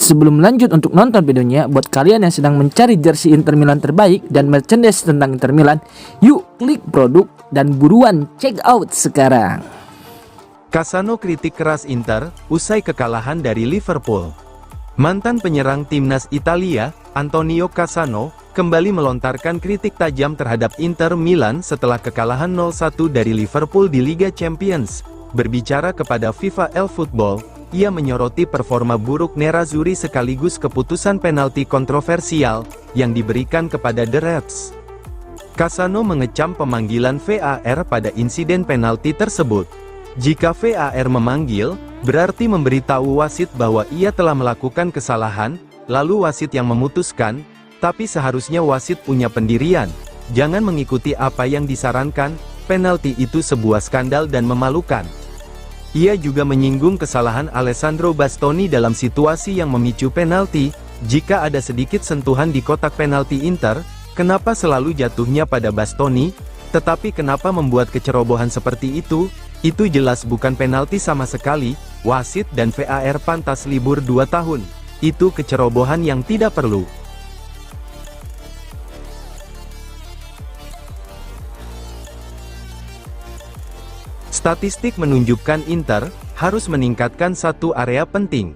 Sebelum lanjut untuk nonton videonya, buat kalian yang sedang mencari jersey Inter Milan terbaik dan merchandise tentang Inter Milan, yuk klik produk dan buruan check out sekarang. Cassano kritik keras Inter, usai kekalahan dari Liverpool. Mantan penyerang timnas Italia, Antonio Cassano, kembali melontarkan kritik tajam terhadap Inter Milan setelah kekalahan 0-1 dari Liverpool di Liga Champions. Berbicara kepada FIFA eFootball, ia menyoroti performa buruk Nerazzurri sekaligus keputusan penalti kontroversial yang diberikan kepada The Reds. Cassano mengecam pemanggilan VAR pada insiden penalti tersebut. Jika VAR memanggil, berarti memberitahu wasit bahwa ia telah melakukan kesalahan, lalu wasit yang memutuskan, tapi seharusnya wasit punya pendirian, jangan mengikuti apa yang disarankan. Penalti itu sebuah skandal dan memalukan. Ia juga menyinggung kesalahan Alessandro Bastoni dalam situasi yang memicu penalti. Jika ada sedikit sentuhan di kotak penalti Inter, kenapa selalu jatuhnya pada Bastoni? Tetapi kenapa membuat kecerobohan seperti itu? Itu jelas bukan penalti sama sekali. Wasit dan VAR pantas libur 2 tahun. Itu kecerobohan yang tidak perlu. Statistik menunjukkan Inter harus meningkatkan satu area penting.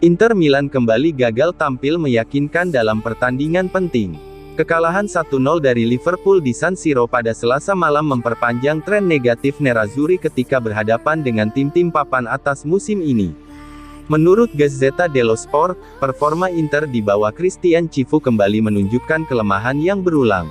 Inter Milan kembali gagal tampil meyakinkan dalam pertandingan penting. Kekalahan 1-0 dari Liverpool di San Siro pada Selasa malam memperpanjang tren negatif Nerazzurri ketika berhadapan dengan tim-tim papan atas musim ini. Menurut Gazzetta dello Sport, performa Inter di bawah Christian Cifu kembali menunjukkan kelemahan yang berulang.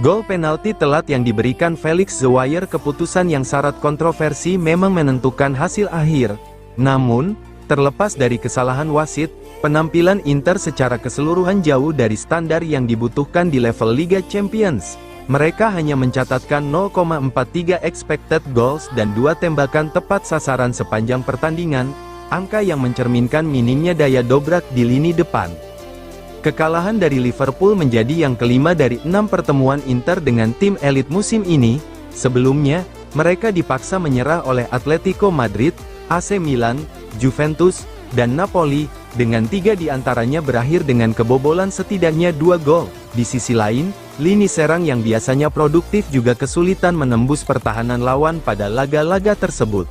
Gol penalti telat yang diberikan Felix Zweier, keputusan yang syarat kontroversi, memang menentukan hasil akhir. Namun, terlepas dari kesalahan wasit, penampilan Inter secara keseluruhan jauh dari standar yang dibutuhkan di level Liga Champions. Mereka hanya mencatatkan 0,43 expected goals dan 2 tembakan tepat sasaran sepanjang pertandingan, angka yang mencerminkan minimnya daya dobrak di lini depan. Kekalahan dari Liverpool menjadi yang kelima dari 6 pertemuan Inter dengan tim elit musim ini. Sebelumnya, mereka dipaksa menyerah oleh Atletico Madrid, AC Milan, Juventus, dan Napoli, dengan 3 diantaranya berakhir dengan kebobolan setidaknya 2 gol. Di sisi lain, lini serang yang biasanya produktif juga kesulitan menembus pertahanan lawan pada laga-laga tersebut.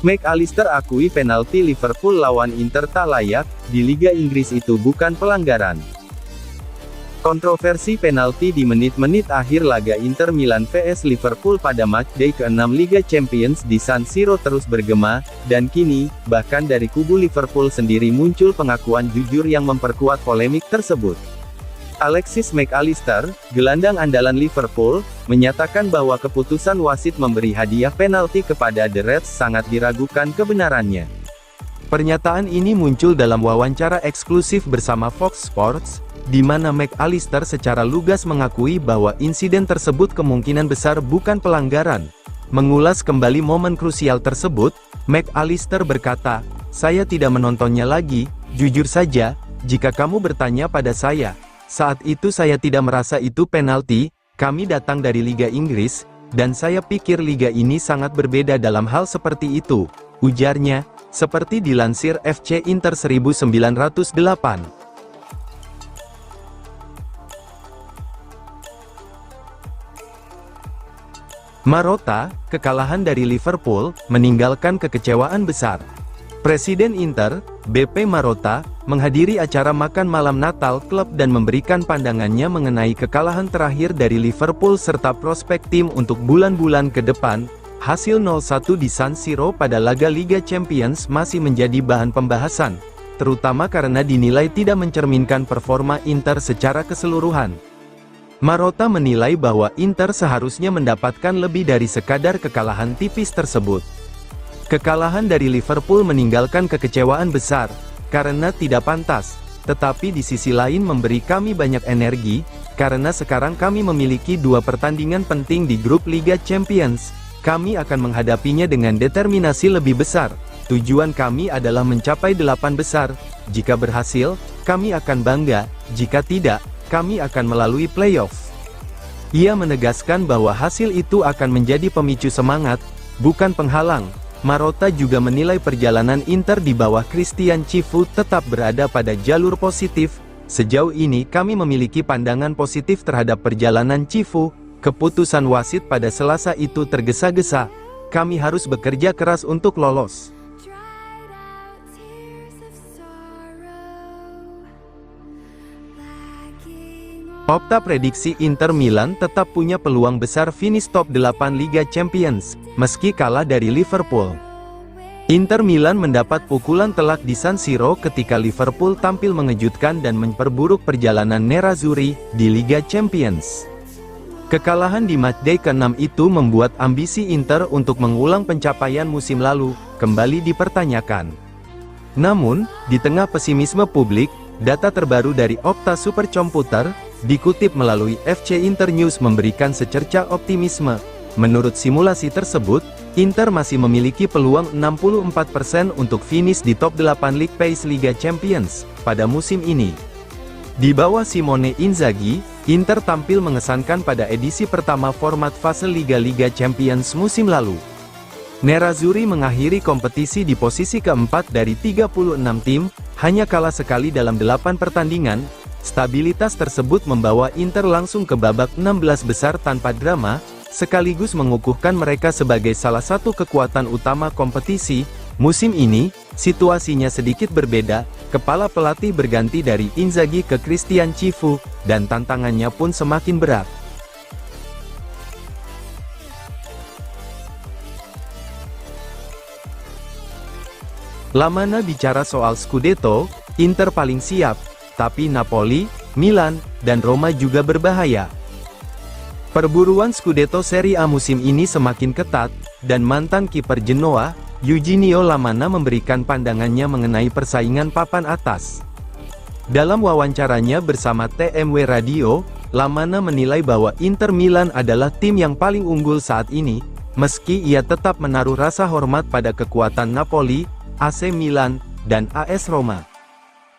McAllister akui penalti Liverpool lawan Inter tak layak, di Liga Inggris itu bukan pelanggaran. Kontroversi penalti di menit-menit akhir laga Inter Milan vs Liverpool pada matchday ke-6 Liga Champions di San Siro terus bergema, dan kini, bahkan dari kubu Liverpool sendiri muncul pengakuan jujur yang memperkuat polemik tersebut. Alexis McAllister, gelandang andalan Liverpool, menyatakan bahwa keputusan wasit memberi hadiah penalti kepada The Reds sangat diragukan kebenarannya. Pernyataan ini muncul dalam wawancara eksklusif bersama Fox Sports, di mana McAllister secara lugas mengakui bahwa insiden tersebut kemungkinan besar bukan pelanggaran. Mengulas kembali momen krusial tersebut, McAllister berkata, "Saya tidak menontonnya lagi, jujur saja, jika kamu bertanya pada saya. Saat itu saya tidak merasa itu penalti, kami datang dari Liga Inggris, dan saya pikir liga ini sangat berbeda dalam hal seperti itu," ujarnya, seperti dilansir FC Inter 1908. Marotta, kekalahan dari Liverpool, meninggalkan kekecewaan besar. Presiden Inter, BP Marotta, menghadiri acara makan malam Natal klub dan memberikan pandangannya mengenai kekalahan terakhir dari Liverpool serta prospek tim untuk bulan-bulan ke depan. Hasil 0-1 di San Siro pada laga Liga Champions masih menjadi bahan pembahasan, terutama karena dinilai tidak mencerminkan performa Inter secara keseluruhan. Marotta menilai bahwa Inter seharusnya mendapatkan lebih dari sekadar kekalahan tipis tersebut. Kekalahan dari Liverpool meninggalkan kekecewaan besar, karena tidak pantas, tetapi di sisi lain memberi kami banyak energi, karena sekarang kami memiliki 2 pertandingan penting di grup Liga Champions. Kami akan menghadapinya dengan determinasi lebih besar. Tujuan kami adalah mencapai 8 besar. Jika berhasil, kami akan bangga. Jika tidak, kami akan melalui playoff. Ia menegaskan bahwa hasil itu akan menjadi pemicu semangat, bukan penghalang. Marotta juga menilai perjalanan Inter di bawah Christian Cifu tetap berada pada jalur positif. Sejauh ini kami memiliki pandangan positif terhadap perjalanan Cifu. Keputusan wasit pada Selasa itu tergesa-gesa. Kami harus bekerja keras untuk lolos. Opta prediksi Inter Milan tetap punya peluang besar finish top 8 Liga Champions, meski kalah dari Liverpool. Inter Milan mendapat pukulan telak di San Siro ketika Liverpool tampil mengejutkan dan memperburuk perjalanan Nerazzurri di Liga Champions. Kekalahan di matchday ke-6 itu membuat ambisi Inter untuk mengulang pencapaian musim lalu kembali dipertanyakan. Namun, di tengah pesimisme publik, data terbaru dari Opta Supercomputer, dikutip melalui FC Inter News memberikan secerca optimisme. Menurut simulasi tersebut, Inter masih memiliki peluang 64% untuk finish di top 8 League Pace Liga Champions pada musim ini. Di bawah Simone Inzaghi, Inter tampil mengesankan pada edisi pertama format fase Liga Champions musim lalu. Nerazzurri mengakhiri kompetisi di posisi keempat dari 36 tim, hanya kalah sekali dalam 8 pertandingan. Stabilitas tersebut membawa Inter langsung ke babak 16 besar tanpa drama, sekaligus mengukuhkan mereka sebagai salah satu kekuatan utama kompetisi. Musim ini, situasinya sedikit berbeda, kepala pelatih berganti dari Inzaghi ke Christian Cifu, dan tantangannya pun semakin berat. Lamana bicara soal Scudetto, Inter paling siap. Tapi Napoli, Milan, dan Roma juga berbahaya. Perburuan Scudetto Serie A musim ini semakin ketat, dan mantan kiper Genoa, Eugenio Lamana memberikan pandangannya mengenai persaingan papan atas. Dalam wawancaranya bersama TMW Radio, Lamana menilai bahwa Inter Milan adalah tim yang paling unggul saat ini, meski ia tetap menaruh rasa hormat pada kekuatan Napoli, AC Milan, dan AS Roma.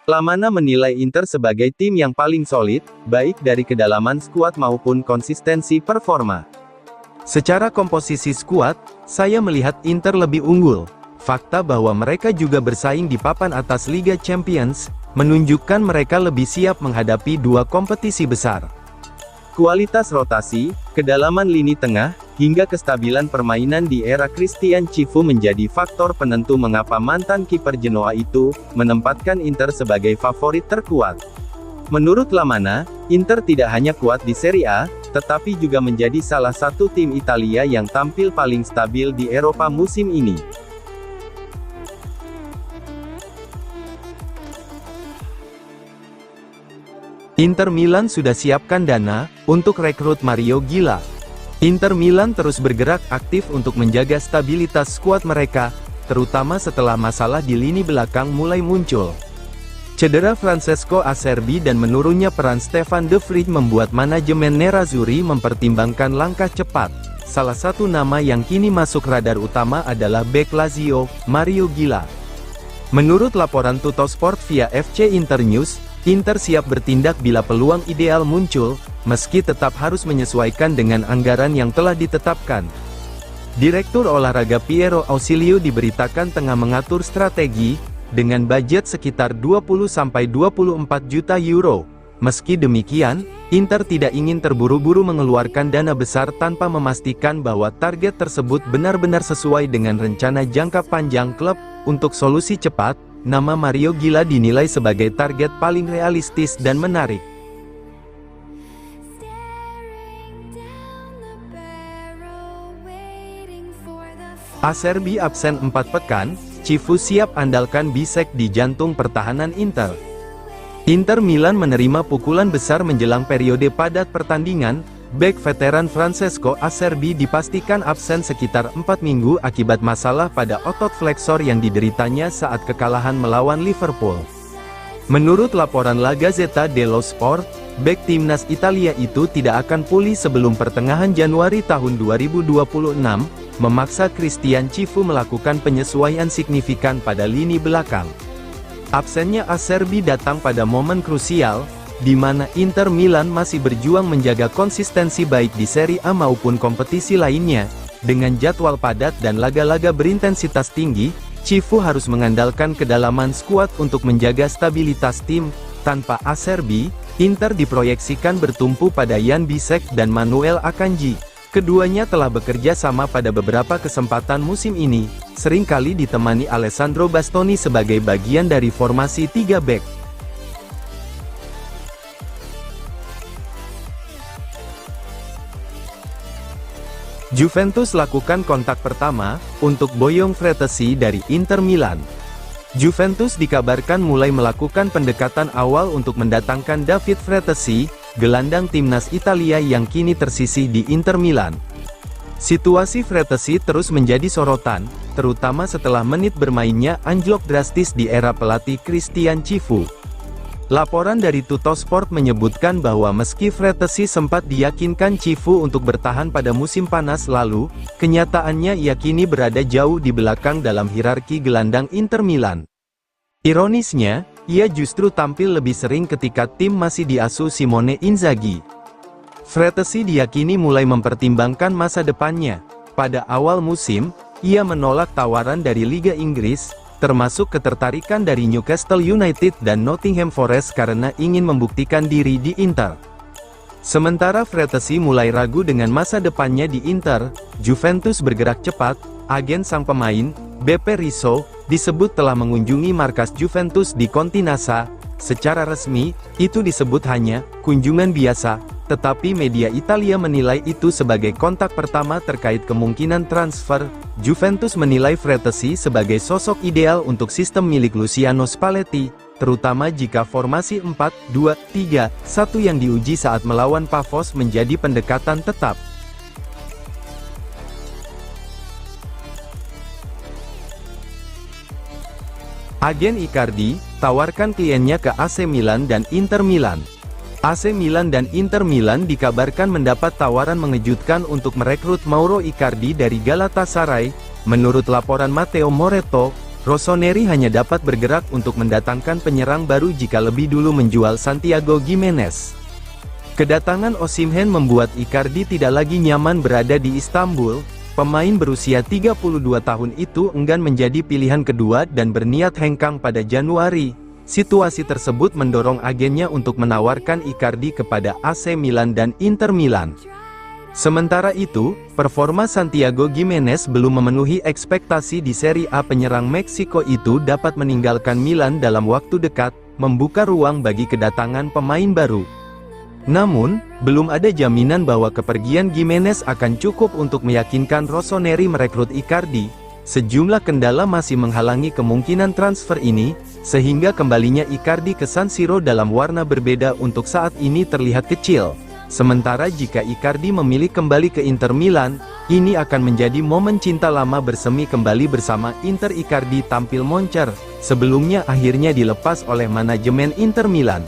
Lamana menilai Inter sebagai tim yang paling solid, baik dari kedalaman skuad maupun konsistensi performa. Secara komposisi skuad, saya melihat Inter lebih unggul. Fakta bahwa mereka juga bersaing di papan atas Liga Champions, menunjukkan mereka lebih siap menghadapi dua kompetisi besar. Kualitas rotasi, kedalaman lini tengah, hingga kestabilan permainan di era Christian Cifu menjadi faktor penentu mengapa mantan kiper Genoa itu menempatkan Inter sebagai favorit terkuat. Menurut Lamana, Inter tidak hanya kuat di Serie A, tetapi juga menjadi salah satu tim Italia yang tampil paling stabil di Eropa musim ini. Inter Milan sudah siapkan dana untuk rekrut Mario Gila. Inter Milan terus bergerak aktif untuk menjaga stabilitas skuad mereka, terutama setelah masalah di lini belakang mulai muncul. Cedera Francesco Acerbi dan menurunnya peran Stefan De Vrij membuat manajemen Nerazzurri mempertimbangkan langkah cepat. Salah satu nama yang kini masuk radar utama adalah bek Lazio, Mario Gila. Menurut laporan Tuttosport via FC Inter News, Inter siap bertindak bila peluang ideal muncul, meski tetap harus menyesuaikan dengan anggaran yang telah ditetapkan. Direktur olahraga Piero Ausilio diberitakan tengah mengatur strategi, dengan budget sekitar 20-24 juta euro. Meski demikian, Inter tidak ingin terburu-buru mengeluarkan dana besar tanpa memastikan bahwa target tersebut benar-benar sesuai dengan rencana jangka panjang klub. Untuk solusi cepat, nama Mario Gila dinilai sebagai target paling realistis dan menarik. Acerbi absen 4 pekan, Cifu siap andalkan Bisek di jantung pertahanan Inter. Inter Milan menerima pukulan besar menjelang periode padat pertandingan. Bek veteran Francesco Acerbi dipastikan absen sekitar 4 minggu akibat masalah pada otot flexor yang dideritanya saat kekalahan melawan Liverpool. Menurut laporan La Gazzetta dello Sport, bek timnas Italia itu tidak akan pulih sebelum pertengahan Januari tahun 2026, memaksa Christian Cifu melakukan penyesuaian signifikan pada lini belakang. Absennya Acerbi datang pada momen krusial, di mana Inter Milan masih berjuang menjaga konsistensi baik di Serie A maupun kompetisi lainnya. Dengan jadwal padat dan laga-laga berintensitas tinggi, Cifu harus mengandalkan kedalaman skuad untuk menjaga stabilitas tim. Tanpa Acerbi, Inter diproyeksikan bertumpu pada Jan Bisek dan Manuel Akanji. Keduanya telah bekerja sama pada beberapa kesempatan musim ini, seringkali ditemani Alessandro Bastoni sebagai bagian dari formasi 3 bek. Juventus lakukan kontak pertama untuk Boyong Fratesi dari Inter Milan. Juventus dikabarkan mulai melakukan pendekatan awal untuk mendatangkan David Fratesi, gelandang timnas Italia yang kini tersisih di Inter Milan. Situasi Fratesi terus menjadi sorotan, terutama setelah menit bermainnya anjlok drastis di era pelatih Christian Cifu. Laporan dari Tuttosport menyebutkan bahwa meski Fratesi sempat diyakinkan Cifu untuk bertahan pada musim panas lalu, kenyataannya ia kini berada jauh di belakang dalam hierarki gelandang Inter Milan. Ironisnya, ia justru tampil lebih sering ketika tim masih diasuh Simone Inzaghi. Fratesi diyakini mulai mempertimbangkan masa depannya. Pada awal musim, ia menolak tawaran dari Liga Inggris, termasuk ketertarikan dari Newcastle United dan Nottingham Forest karena ingin membuktikan diri di Inter. Sementara Fratesi mulai ragu dengan masa depannya di Inter, Juventus bergerak cepat. Agen sang pemain, Beppe Rizzo, disebut telah mengunjungi markas Juventus di Continassa. Secara resmi, itu disebut hanya kunjungan biasa, tetapi media Italia menilai itu sebagai kontak pertama terkait kemungkinan transfer. Juventus menilai Fratesi sebagai sosok ideal untuk sistem milik Luciano Spalletti, terutama jika formasi 4-2-3-1 yang diuji saat melawan Pavos menjadi pendekatan tetap. Agen Icardi, tawarkan kliennya ke AC Milan dan Inter Milan. AC Milan dan Inter Milan dikabarkan mendapat tawaran mengejutkan untuk merekrut Mauro Icardi dari Galatasaray. Menurut laporan Matteo Moretto, Rossoneri hanya dapat bergerak untuk mendatangkan penyerang baru jika lebih dulu menjual Santiago Gimenez. Kedatangan Osimhen membuat Icardi tidak lagi nyaman berada di Istanbul. Pemain berusia 32 tahun itu enggan menjadi pilihan kedua dan berniat hengkang pada Januari. Situasi tersebut mendorong agennya untuk menawarkan Icardi kepada AC Milan dan Inter Milan. Sementara itu, performa Santiago Gimenez belum memenuhi ekspektasi di Serie A. Penyerang Meksiko itu dapat meninggalkan Milan dalam waktu dekat, membuka ruang bagi kedatangan pemain baru. Namun, belum ada jaminan bahwa kepergian Gimenez akan cukup untuk meyakinkan Rossoneri merekrut Icardi. Sejumlah kendala masih menghalangi kemungkinan transfer ini, sehingga kembalinya Icardi ke San Siro dalam warna berbeda untuk saat ini terlihat kecil. Sementara jika Icardi memilih kembali ke Inter Milan, ini akan menjadi momen cinta lama bersemi kembali bersama Inter. Icardi tampil moncer, sebelumnya akhirnya dilepas oleh manajemen Inter Milan.